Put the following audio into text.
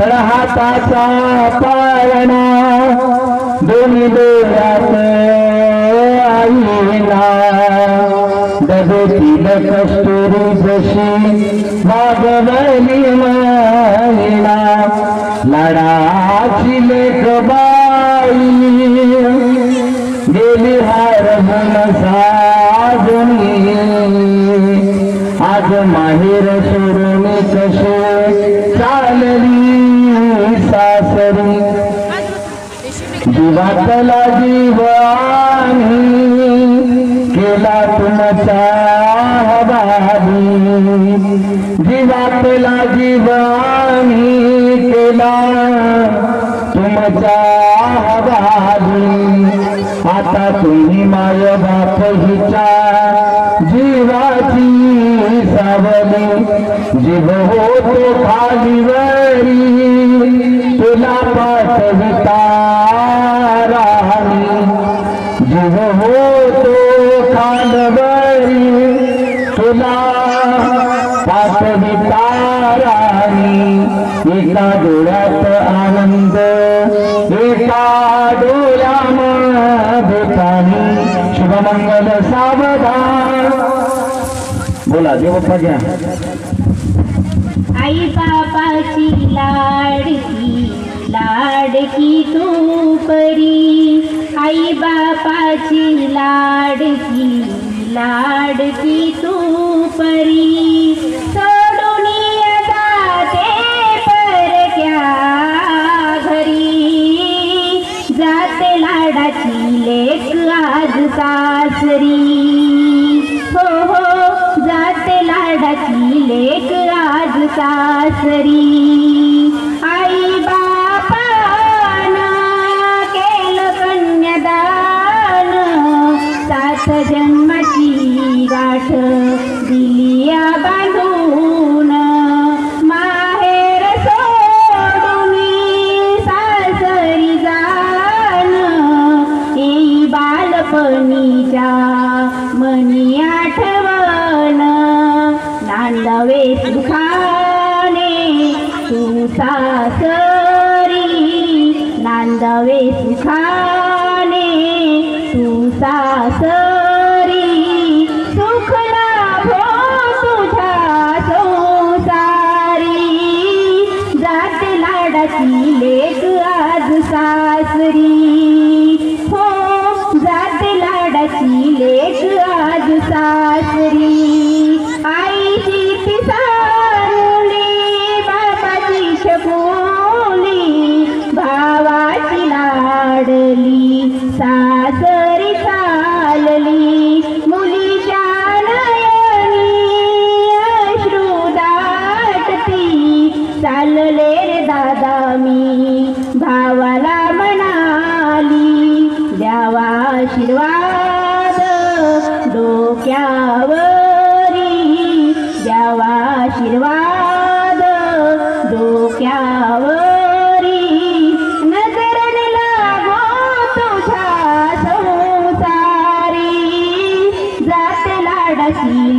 हाताचा पाळणा दोन्ही डोळ्यात आईना डबेतील कस्तुरी जशी वागवली महिना लाडाची लेक बाई गेली हरवून साजणी आज माहेर सोडून कसे चालली सासरी जीवातला जीवानी केला तुमचा हवाली जीवातला जीवानी केला तुमचा हवाली आता तुम्ही माय बाप हिच्या जीवाची सावली जीव होतो खालीवरी तुला पाठविता राणी जीव होतो खालीवरी तुला पाठविता राणी एका डोळ्यात आनंद एका डोळ्यामध्ये पाणी शुभमंगल सावधान बोला देवप्पा घ्या आई बापाची लाडकी तू परी आई बापाची लाडकी तू परी सोडून जाते परक्या घरी जाते लाडाची लेक आज सासरी हो हो जाते लाडाची लेक आज सासरी आई बापानं केलं कन्यादान सात जन्माची गाठ दिली या बांधून माहेर सोडून सासरी जाण येई बालपणीच्या मनी आठवण नांदवे सुखाने तू सासरी नांदवे सुखाने तू सासरी सुख लाभो तुझ्या संसारी जाते लाडाची लेक आज सासरी हो जाते लाडाची लेक आज सासरी आईची पिसारुली बाबाची शकुली भावाची लाडली सासरी चालली मुलीच्या नयनी अश्रू दाटती चालले रे दादा मी भावाला म्हणाली द्यावा आशीर्वाद डोक्यावरी द्यावा आशीर्वाद डोक्यावरी नजर लागो तुझ्या संसारी जाते लाडाची